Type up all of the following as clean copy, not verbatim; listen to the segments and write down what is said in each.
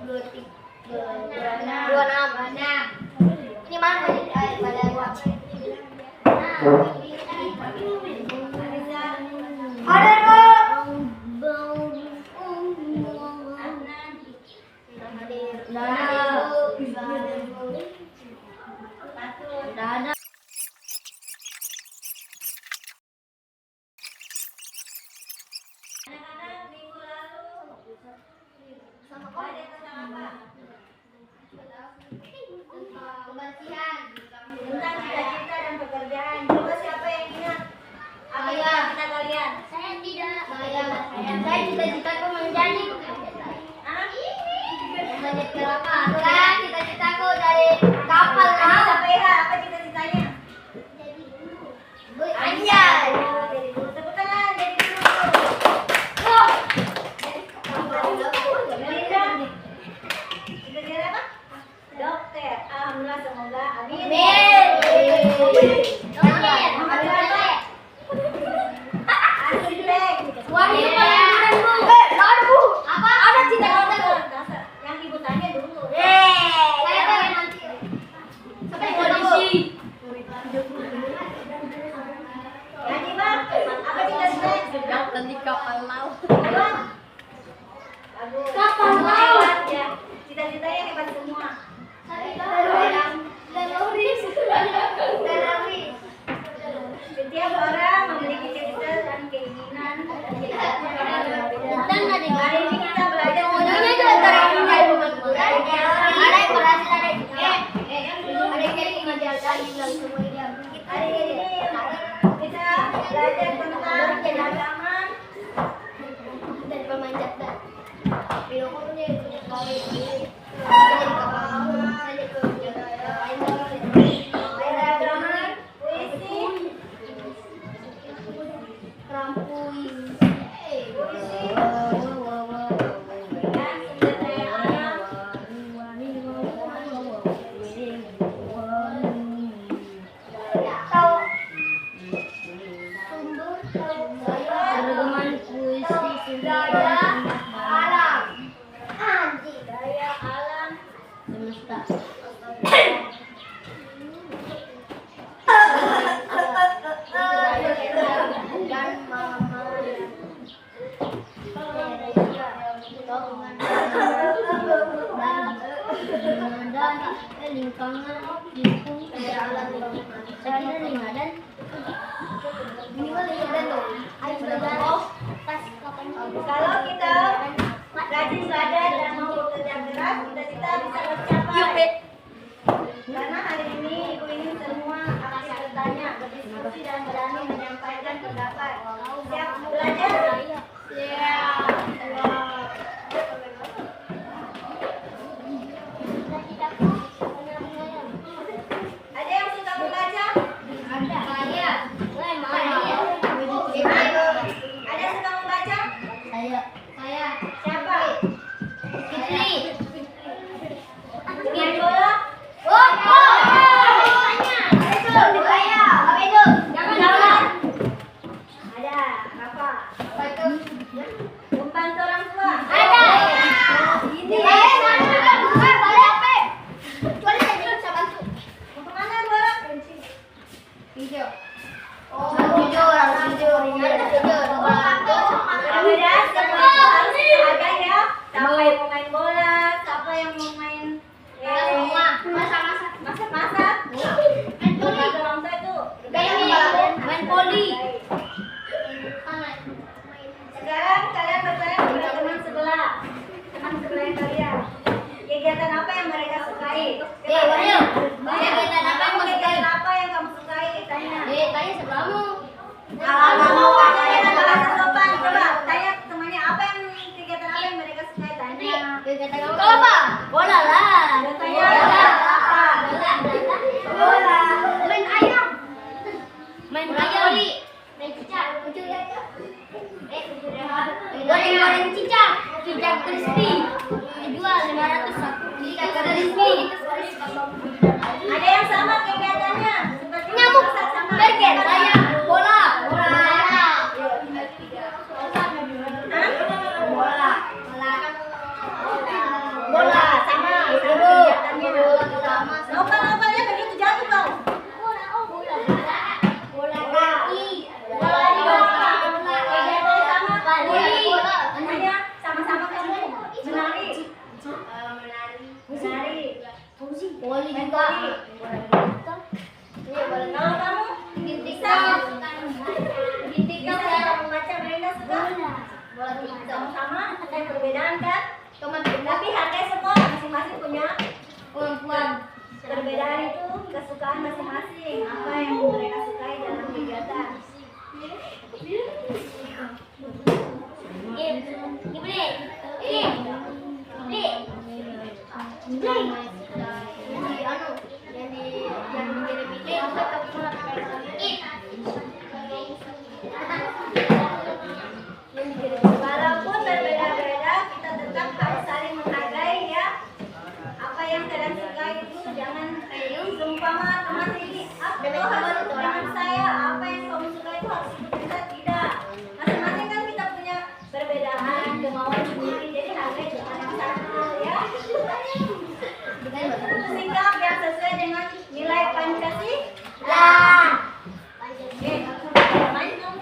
26. Ini mana pada uang? Ada kok. Ada. Tentang cita-cita dan pekerjaan. Coba siapa yang ingat? Apa cita-cita kalian? Saya tidak. Saya cita-citaku menjadi menjadi kapal. Kan cita-citaku dari kapal. Siapa ya? Apa cita-citanya? Anjay. Jadi guru. Tepuk tangan. Jadi guru. Cita-cita apa? Dokter. Alhamdulillah, semoga. Amin. Yang ibu tanya dulu. Jadi bang, apa cita-citanya? Tadi kapal laut. Kapal laut ya. Cita-citanya hebat semua. Setiap orang memiliki cita-cita dan keinginan. Hari ini kita belajar hari ini kita belajar tentang keagamaan dan pemanjat dan keagamaan, puisi, dan sumber daya alam. Daya alam semesta. Dan lingkungan lingkung alam dan lima dan minimal lima dan kalau kita rajin belajar dan mau bekerja keras, kita bisa tercapai. Karena hari ini ibu ingin semua aktif bertanya, berdiskusi dan berani menyampaikan pendapat. Siap belajar? Ada yang suka membaca? Ada yang suka membaca? Siapa? Main bola? Ada. Apa? Membantu orang tua? Mau kemana dua orang? Beda, siapa harus ada ya? Siapa yang mau main bola? Siapa yang mau main masak? Membantu orang tua itu. Main poli. Sekarang kalian bertanya kepada teman sebelah kalian. Kegiatan apa yang mereka sukai? Kegiatan apa yang kamu sukai? Kegiatan apa yang kamu sukai? Tanya. Tanya sebelummu. Kamu ada bahasa sopan. Coba tanya temannya kegiatan apa yang mereka sukai? Tanya. Kegiatan kamu apa? Bola lah. Tanya apa? Bola. Main ayam. Main ayam. Main cicak. Goreng cicak. Cicak crispy. Dijual 500 satu. Cicak crispy. Ada yang sama kegiatannya? Seperti Nyamuk. sama. Bergen. Ayam. Bola. Bola. Voli Main juga. voli. Iya, boleh. Kalau kamu Gintika. Gintika bisa ya. membaca Brenda suka? Boleh. Sama-sama ada yang perbedaan kan? Teman Tapi hargai semua masing-masing punya perempuan. perbedaan itu kesukaan masing-masing. Apa yang mereka sukai dalam kegiatan? Walaupun berbeda-beda, kita tetap harus saling menghargai ya. Apa yang kalian sukai itu jangan seumpama teman ini, kau harus ikut dengan saya. Apa yang kamu suka itu harus ikut kita, tidak. Masing-masing kan kita punya perbedaan, kemauan sendiri. Jadi hargai dengan yang satu ya. Sikap yang sesuai dengan nilai Pancasila. Oke, main dong.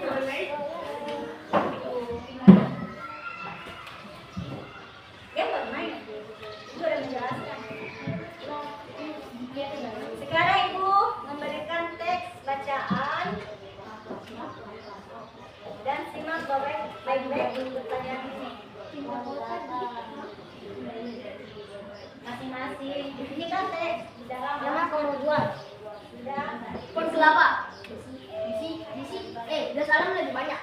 Ya, bermain. Ibu udah menjelaskan. Sekarang Ibu memberikan teks bacaan dan simak baik-baik pertanyaan ini. Masing-masing. Ini kan teks di dalam Kamu jual sudah. pun kelapa. Udah salam lebih banyak.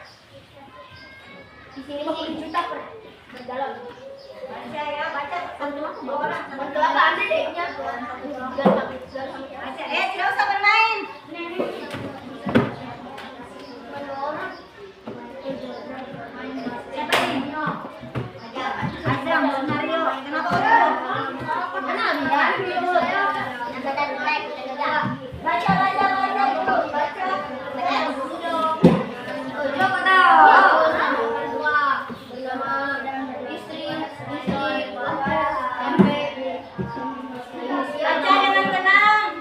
Di sini 50 juta per dalam. Baca ya, baca satu orang. Pohon kelapa ada dehnya. Baca. Tidak usah bermain. Siapa ini? Azam, Mario. Kenapa kau? Baca, baca, baca dulu. Baca. Baca dengan tenang.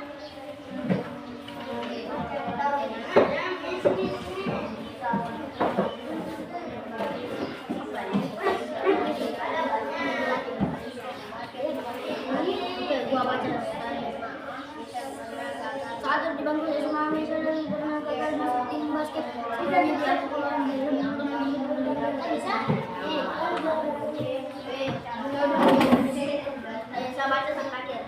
Saat dibantu dari tsunami sedang bernagakan di tim basket tidak bisa pulang bisa saya baca sampai akhir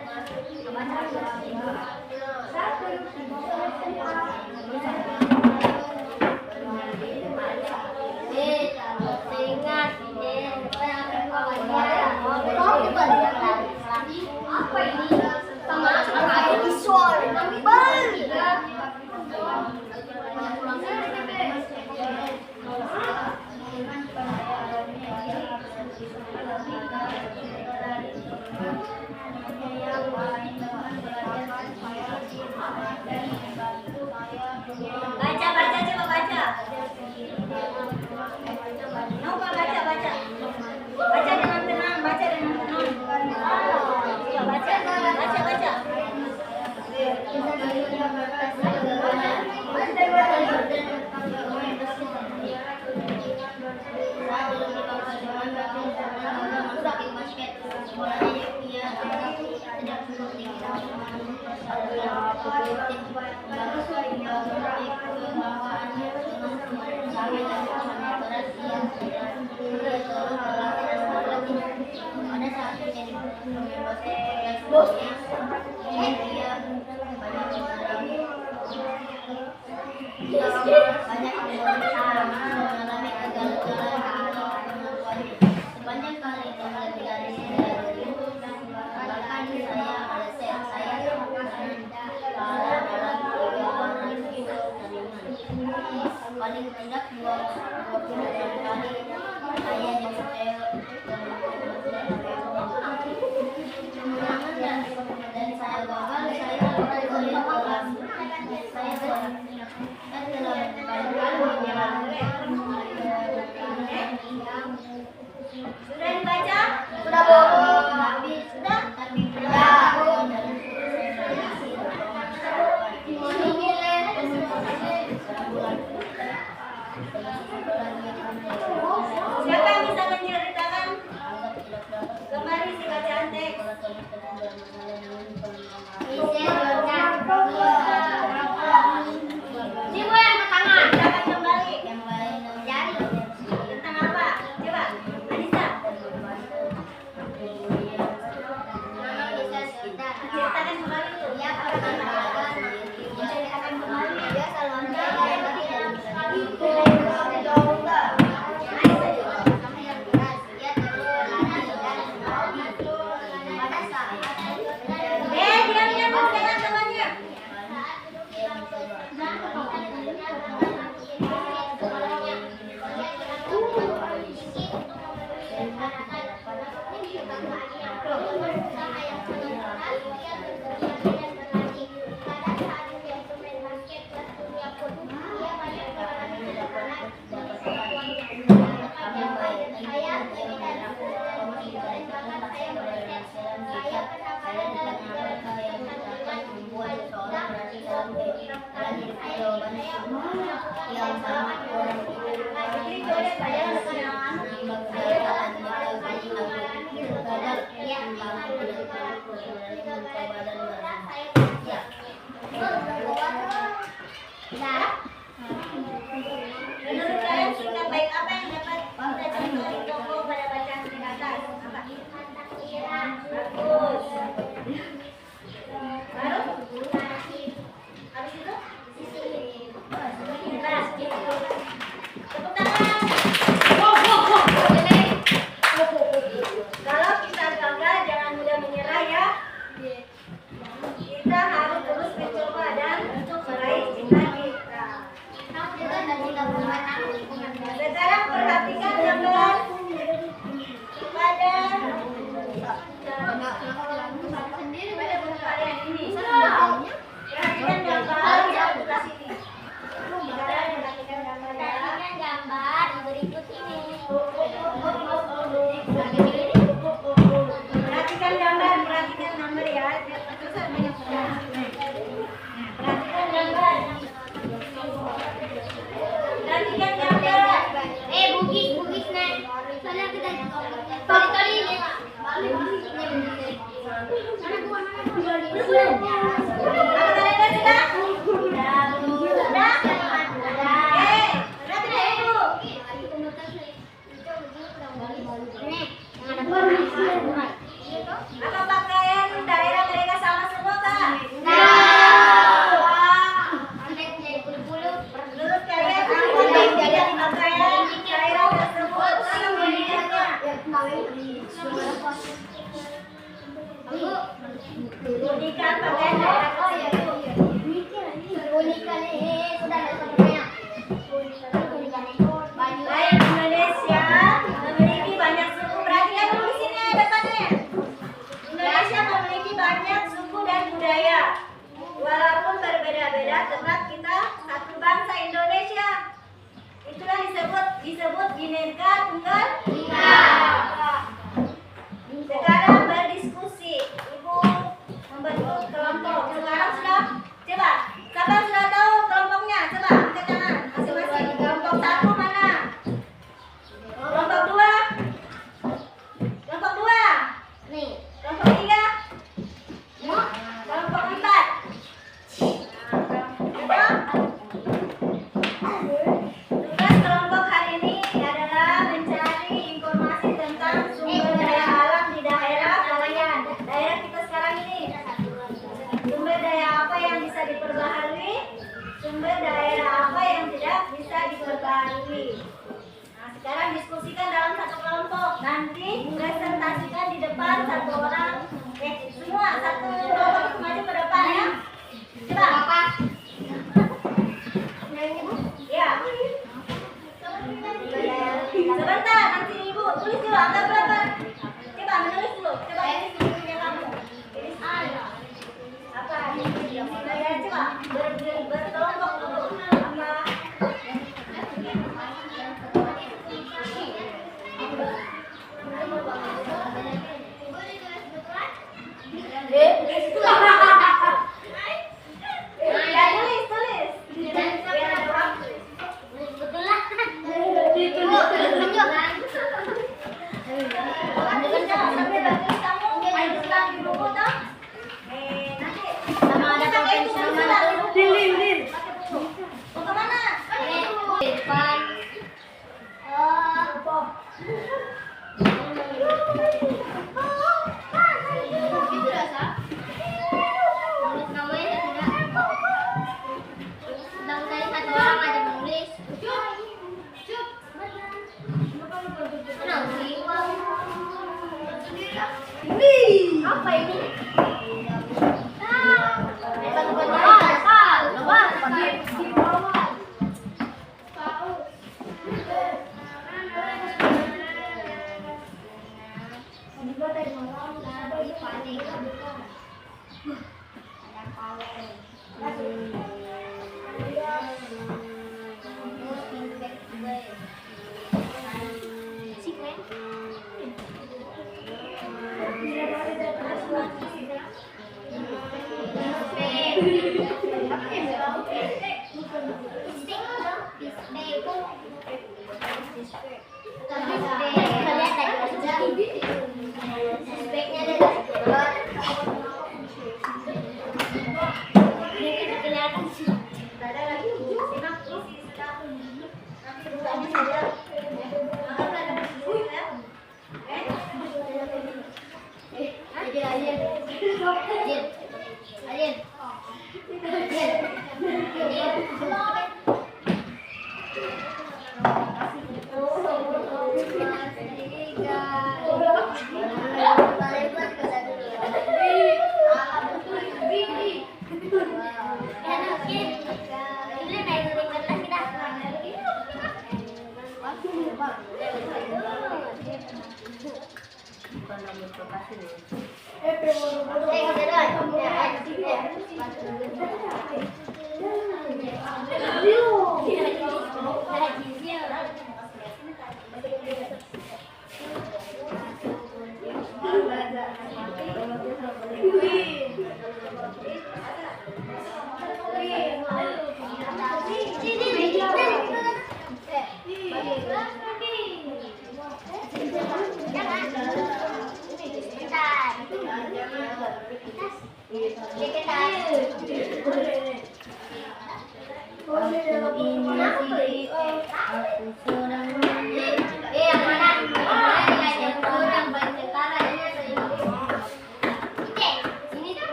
apa ini sama kayak visual Baca, baca, coba baca. Coba baca, baca. Baca dengan tenang, baca dengan tenang. Coba baca, baca, baca. banyak mengalami kegagalan sepanjang kali bahkan saya paling tidak 26 kali saya dihotel dan saya gagal saya Sudah dibaca? sudah bohong habis sudah Siapa yang bisa menceritakan kembali si bacaan teks? Perhatikan gambar ya. Perhatikan gambar. Bugis nih. Soalnya kita tali ini. Apa pakaian daerah mereka sama semua kak? Menurut kalian apa pakaian daerah tersebut sama bedanya? Unikan pakaian daerah tersebut. Baik, Indonesia memiliki banyak suku. Perhatikan dulu di sini depannya. Indonesia memiliki banyak suku dan budaya. Walaupun berbeda-beda, tetap kita satu bangsa Indonesia. Itulah disebut Bhinneka Tunggal Ika. Sekarang berdiskusi. Ibu membentuk kelompok. Sekarang sudah, coba. Siapa yang sudah tahu kelompoknya? Coba angkat tangan masing-masing. Kelompok 1 mana? Kelompok 2? Kelompok 2? Nih. Kelompok 3? Kelompok 4? Tugas kelompok hari ini adalah mencari informasi tentang sumber daya alam di daerah kalian. Daerah kita sekarang ini. Sumber daya apa yang bisa diperbaharui? Sumber daya apa yang tidak bisa diperbaharui? Nah, sekarang diskusikan dalam satu kelompok. Nanti presentasikan di depan satu orang. Semua satu kelompok maju ke depan ya. Coba. Ya. Sebentar, nanti ibu tulis dulu angka berapa. Coba menulis dulu. Coba ini punya kamu. Apa? Ya, coba berkelompok dulu. Apa? Ya, tulis. Apa ini?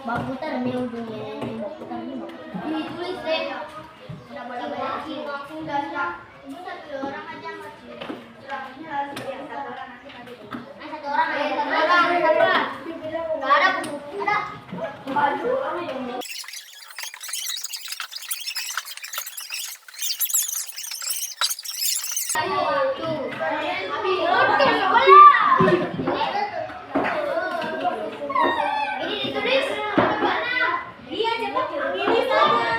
Bakutan nih ujungnya. Ditulis deh. Langsung dah. Ini satu orang aja masih. Satu orang aja. Nggak ada buku. Ada. Ini ditulis mana? Iya cepat ini saja.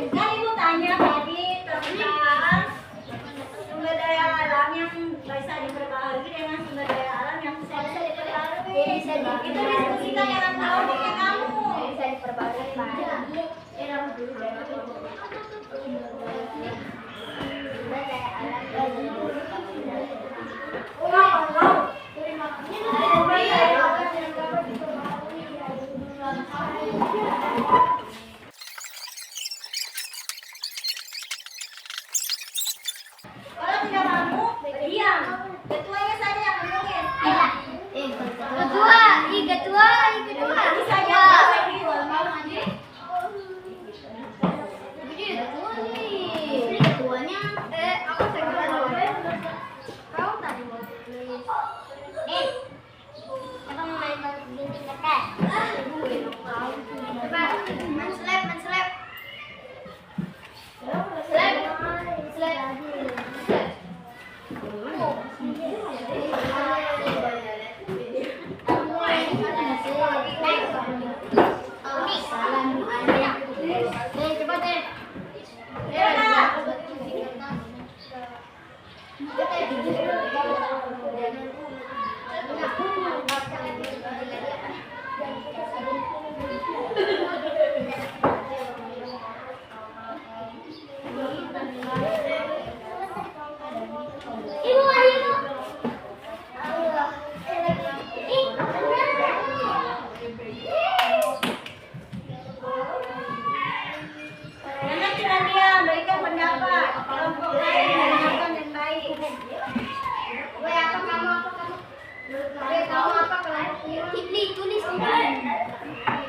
Kan ibu tanya tadi tentang sumber daya alam yang bisa diperbaharui dengan sumber daya alam yang bisa diperbaharui. Itu diskusikan yang tahu dengan kamu. Bisa diperbarui Kalau tidak mau, diam. Ketuanya saja yang menulis. ketua. Ini saja. Ini ketuanya. Aku kau tadi mau tulis. Kita mau main gunting kertas. Coba, menslap. Jangan cuma diam, berikan pendapat. Kelompok lain mendengarkan yang baik. Kamu apa kelompok? Kipli tulis.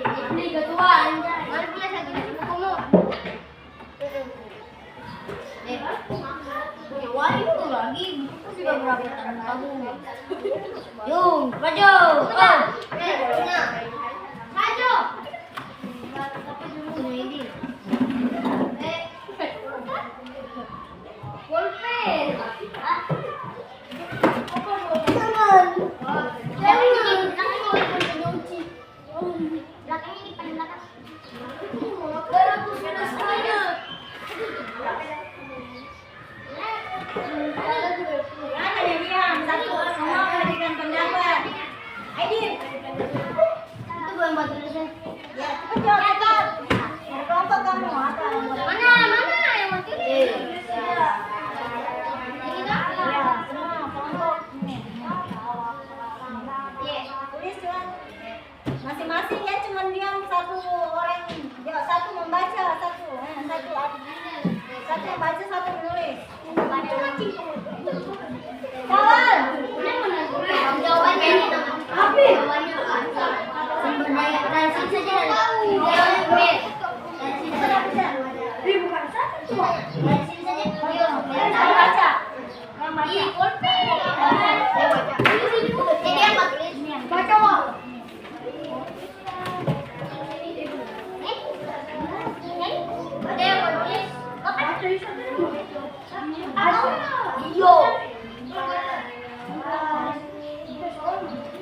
Kipli ketua. Mari punya satu bukumu. Wah itu lagi buku juga berapa tahun kamu? Yung, maju. Maju. Ini. Pulpen. Jangan hanya diam, satu semua memberikan pendapat. Aidin, Itu bukan buat tulisan. ya cepat jawab cepat. Kelompok kamu apa? Mana yang mau tulis? Ya, semua kelompok. Tulis cuman masing-masing ya, cuman diam satu orang, ya, satu membaca satu membaca satu menulis. Kawal. Jawabannya ini apa? Jawabannya sumber daya transisi saja. Jawabannya Bukan satu. transisi saja. Yang baca. Iya, pulpen. Jadi apa tulis? Baca wah. Ada yang mau tulis? Iyo.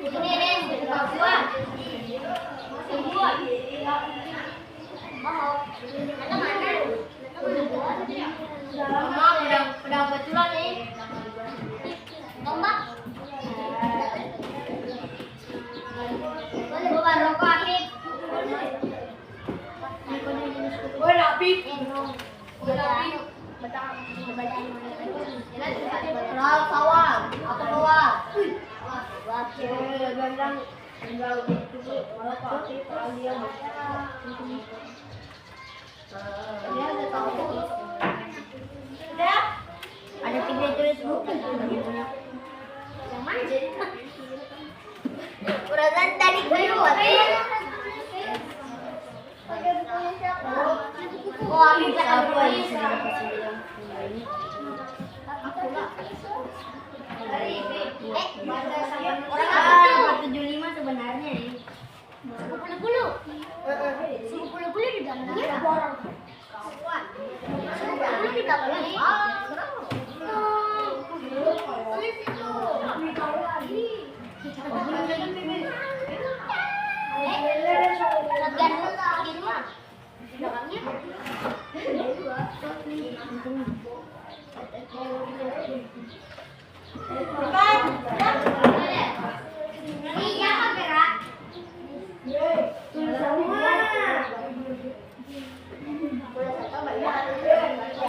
Ini Papua. Mama udah betulan nih. Tombak. Boleh rokok Apip. Boleh Apip. Betul kawan, aku kawan. Sudah? Ada 3 Yang mana jadi? Perasaan tadi kayu oh, aku apa orang 75 sebenarnya ya. 10 di dalamnya. 10 di dalamnya.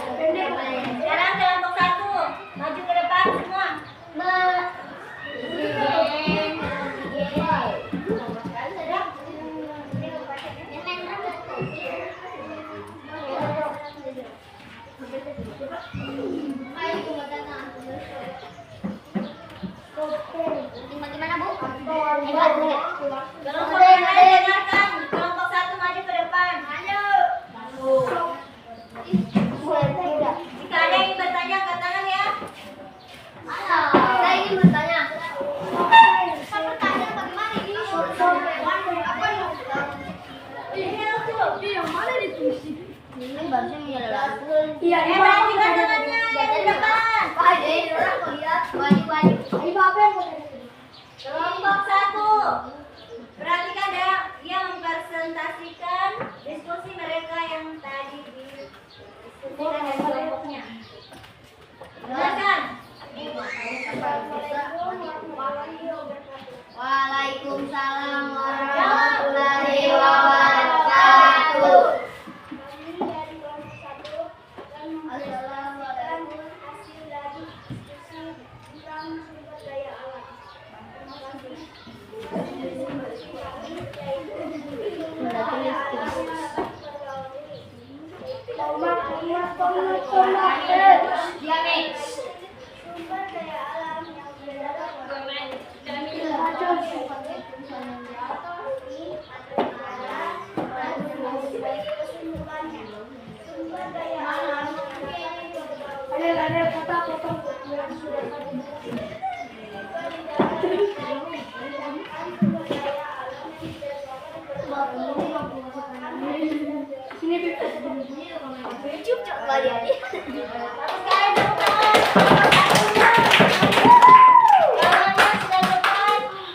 Sekarang kelompok 1, maju ke depan semua. Gimana, Bu? Kelompok yang lain dengarkan. Kelompok 1 maju ke depan. Jika ada yang ingin bertanya, angkat tangan ya. Saya ingin bertanya. Pertanyaan bagaimana ini? Yang mana ditulis? Ini barusan menyalakan. Iya, Perhatikan tangannya yang di depan. Orang lihat baju-baju. Ini apa yang Kelompok 1. Perhatikan ya, dia mempresentasikan diskusi mereka yang tadi didiskusikan dari kelompoknya. Dengarkan. Waalaikumsalam warahmatullahi wabarakatuh.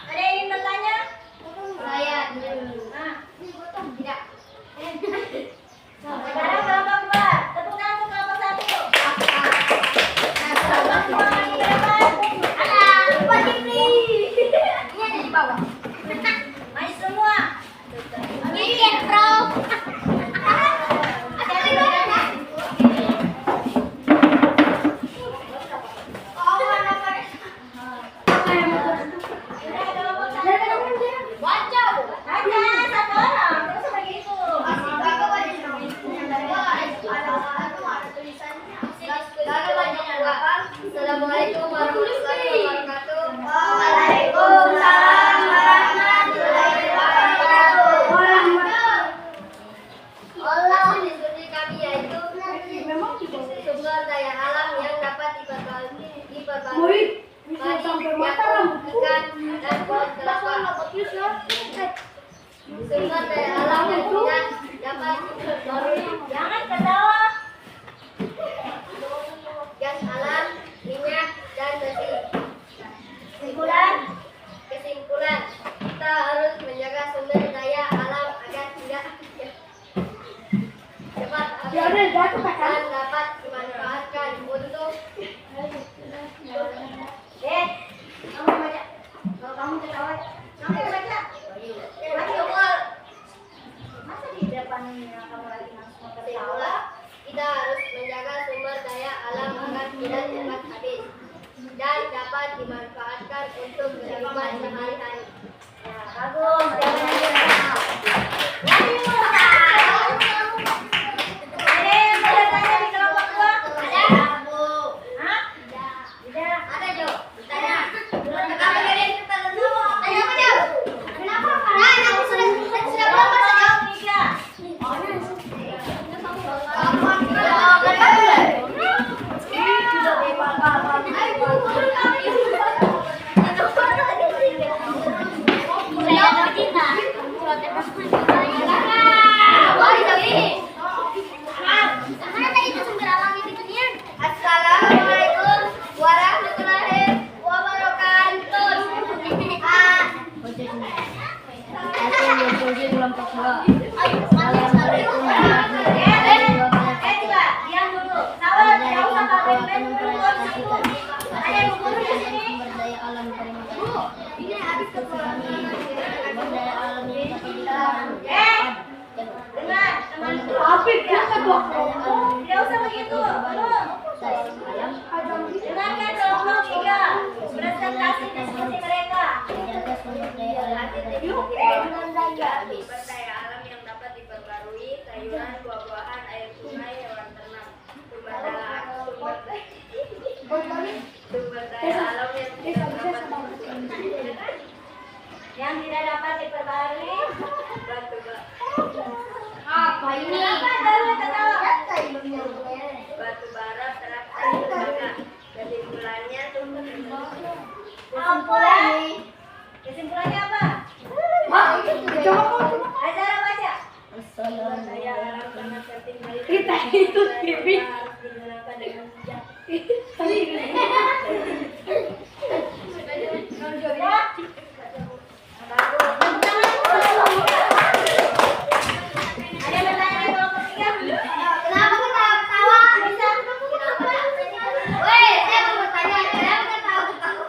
Ada yang ingin bertanya? Sekarang kelompok 2. Tepuk tangan untuk kelompok 1. Maju semua. Assalamualaikum warahmatullahi wabarakatuh. Waalaikumsalam warahmatullahi wabarakatuh. Allah diskusi kami yaitu sumber daya alam yang dapat diperbarui ikan dan pohon kelapa. Sumber daya alam yang dapat diperbarui Jangan ketawa. gas alam, minyak, dan besi. Kesimpulan, kita harus menjaga sumber daya alam agar tidak cepat habis dan dapat dimanfaatkan untuk Kamu baca. Kalau kamu ketawa, kamu baca. Masa di depan kamu lagi langsung ketawa? kesimpulan, kita harus menjaga sumber daya alam agar tidak cepat habis dan dapat dimanfaatkan untuk kehidupan sehari-hari. Ya, bagus. Ada yang mau bertanya di kelompok 2? Ada, Bu. Hah? Kesimpulannya apa? Acara baca. Kita itu TV. Ada pertanyaan kelompok 3? Kenapa ketawa-ketawa? Woi, saya mau bertanya, kenapa ketawa-ketawa?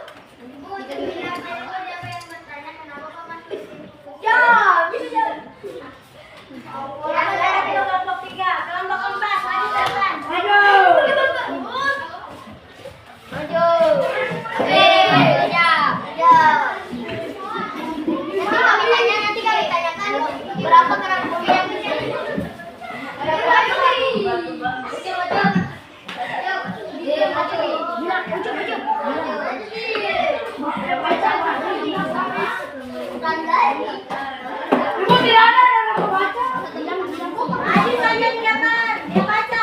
Siapa yang bertanya kenapa kok masuk sini? Ya, bisa. Pertanyaan kelompok 3, kelompok 4, maju depan. Maju. Nanti kami tanyakan berapa gram bumi yang di sini. Maju saja di depan. Dia baca.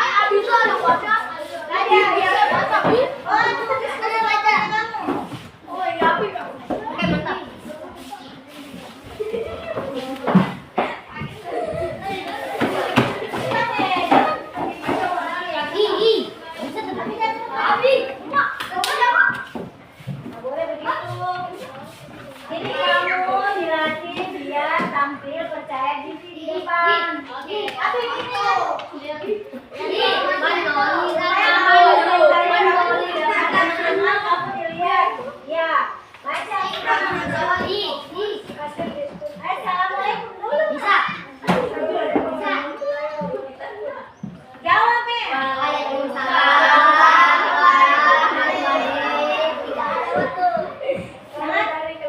Oh, itu ada baca kamu. Nggak boleh begitu. Jadi kamu dilatih biar tampil percaya diri di depan. Tapi ini kamu dilihat. Ya, baca. Assalamualaikum dulu. Bisa. Jawab, Mi.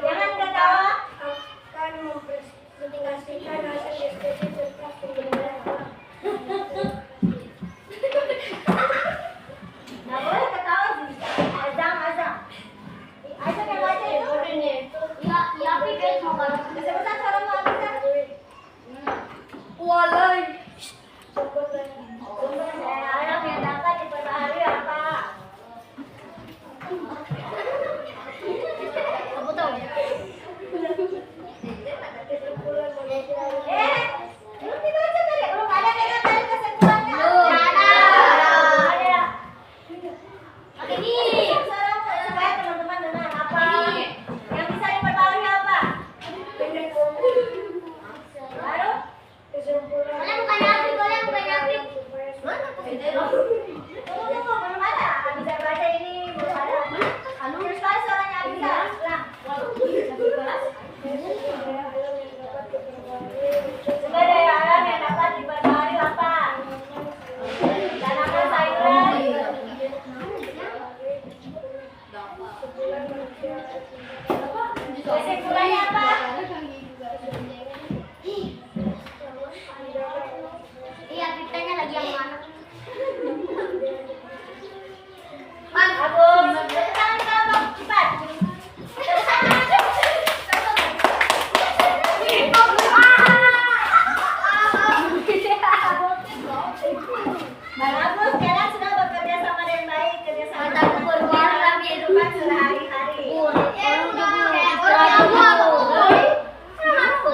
Jangan ketawa. Akan mempresentasikan hasil diskusi tentang penggunaan. Nggak boleh ketawa sih. Azam. Azam yang baca itu. Kesebutan suaramu apa sih? Walai. Sumber daya alam yang dapat diperbaharui apa? Belum dibaca tadi. Belum ada dengan tadi kesimpulannya. Belum. Ada. Oke, nih. Suaramu supaya teman-teman dengar apa? Yang bisa diperbaharui apa? Baru? Boleh bukan Afif, boleh bukan Afif. Tunggu, belum ada. Bisa baca ini, belum ada. Terus kali suaranya bisa. Ulang. Sumber daya alam yang dapat diperbaharui apa? Tanaman sayuran. Kesimpulannya apa? Iya, Afifnya lagi yang mana? Bagus. Tepuk tangan kelompok 4. Bang Agus, kalian sudah bekerja sama dengan baik, kerjasama Mataku berwarna dalam kehidupan sehari-hari.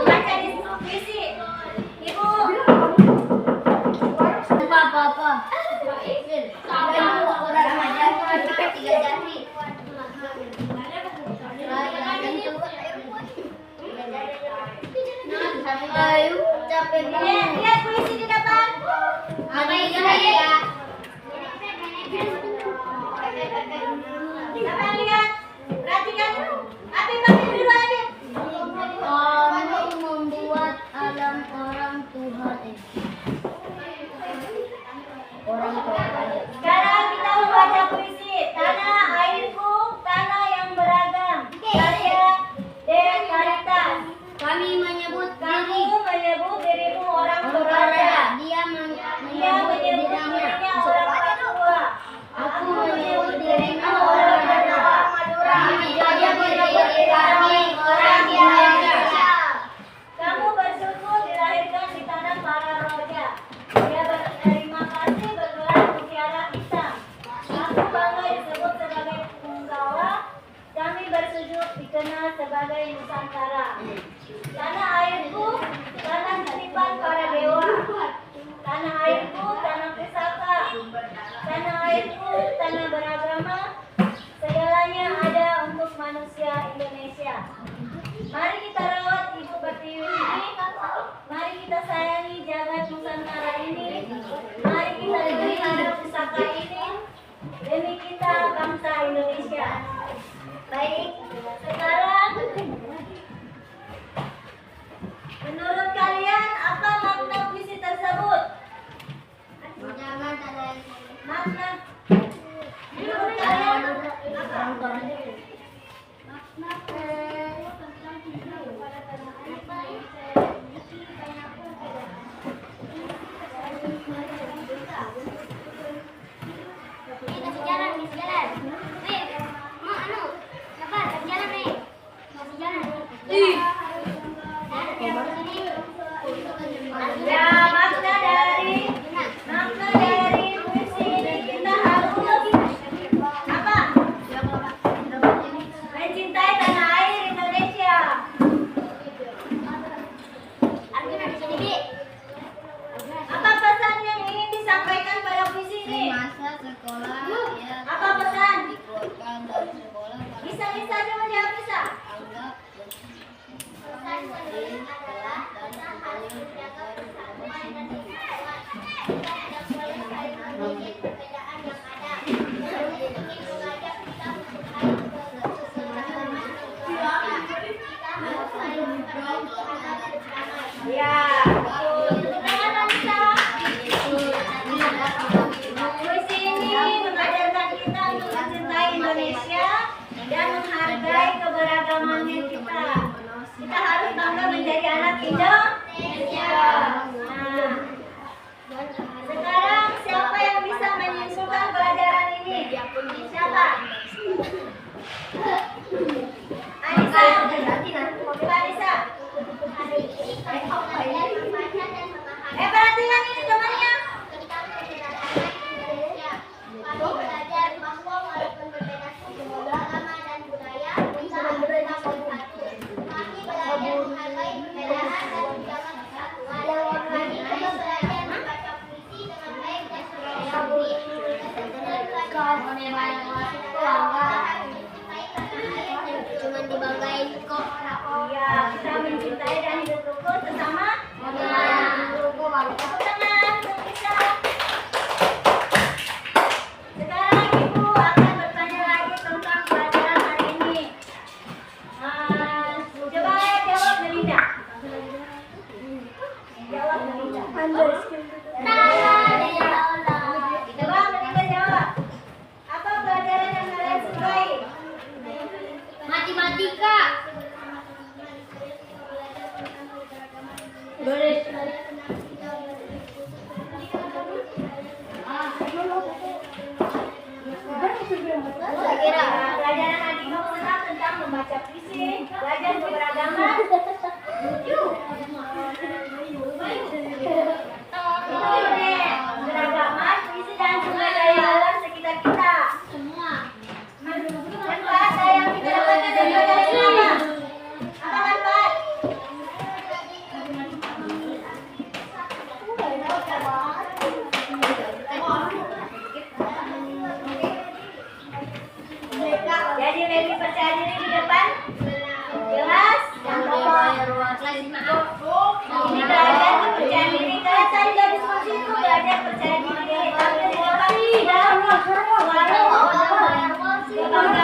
Baca diskusi. Ibu. Apa-apa. Orang remaja 3 jari. Ayo, capek Lihat puisi di depan. Apa yang ya? Siapa yang lihat? Perhatikan. Apip dulu, Apip. Kamu membuat alam orang Tuhan. Orang Tuhan. Sekarang kita membaca puisi. Tanah airku, tanah yang beragam. Karya De Caritas. Kami menyebut Kamu diri menyebut dirimu orang orang Toraja. Toraja. Dia Dia menyebut menyebut dirinya. dirinya orang Papua. Aku menyebut dirinya orang Madura. Kami menyebut diri kami orang Indonesia. Kamu bersyukur dilahirkan di tanah para roja. Dia berterima kasih bergelar mutiara hitam. Kamu bangga disebut sebagai punggawa dikenal sebagai Nusantara. Tanah airku, tanah titipan para dewa. Tanah airku, tanah pusaka. Tanah airku, tanah beragama. Segalanya ada untuk manusia Indonesia. Mari kita rawat Ibu Pertiwi ini. Mari kita sayangi jagat Nusantara ini. Mari kita pelihara pusaka ini demi kita bangsa Indonesia. Baik, sekarang menurut kalian apa makna puisi tersebut? Makna menurut kalian apa? Ya, makna dari puisi ini kita harus apa? Mencintai tanah air Indonesia. Apa pesan yang ingin disampaikan pada puisi ini? Masa sekolah ya Apa pesan? dikeluarkan dari sekolah Bisa coba jawab bisa. anggap Pesan penulis adalah kita harus menjaga persatuan dan kesatuan. Kita tidak boleh saling memiliki perbedaan yang ada. Ingin mengajak kita untuk saling bersama. Kita harus saling berbagi agar berdamai. Ya, betul. Bisa. Puisi ini mengajarkan kita untuk mencintai Indonesia dan menghargai keberagamannya kita. Kita harus bangga menjadi anak Indonesia. Nah, sekarang siapa yang bisa menyimpulkan pelajaran ini? Siapa? Anissa. Coba Anissa. Perhatikan ini temannya. Kami belajar bahwa walaupun berbeda suku, agama dan budaya, kita harus tetap bersatu. Kami belajar menghargai perbedaan dan menjaga persatuan. Kami juga belajar membaca puisi dengan baik dan sesuai. cuma dibanggain kok. Iya, kita mencintai dan hidup rukun bersama. Tepuk tangan untuk bisa. Sekarang Ibu akan bertanya lagi tentang pelajaran hari ini. Coba jawab Melinda. Jawab Melinda. Coba Melinda jawab. Apa pelajaran yang kalian sukai? Matematika. Pelajaran adik kamu senang tentang membaca puisi, belajar keberagaman. Keberagaman, puisi dan sumber daya alam sekitar kita. Manfaat yang kita dapatkan dari pelajaran ini apa? Apa manfaat? Jadi lebih percaya diri di depan. Jelas? Ini belajar percaya diri. Kalian tadi dari diskusi itu belajar percaya diri. Tampil di depan. Tidak. Suara. Kebanggaan.